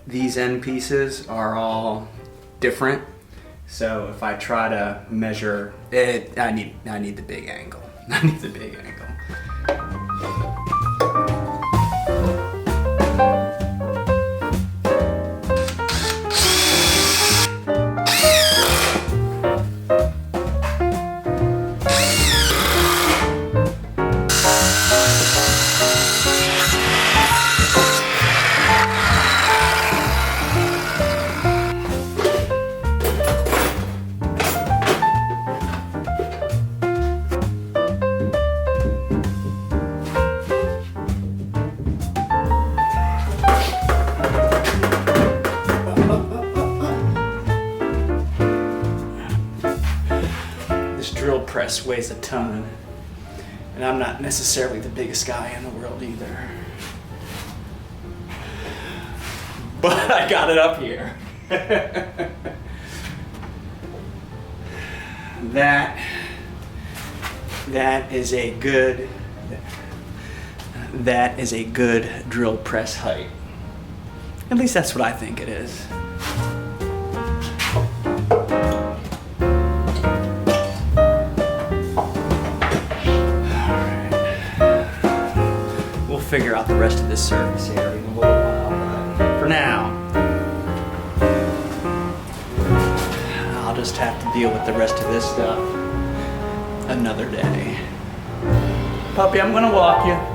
these end pieces are all different. So if I try to measure it, I need the big angle. I need the big angle. Drill press weighs a ton, and I'm not necessarily the biggest guy in the world either. But I got it up here. That is a good drill press height. At least that's what I think it is. Figure out the rest of this surface area in a little while, but for now, I'll just have to deal with the rest of this stuff another day. Puppy, I'm gonna walk you.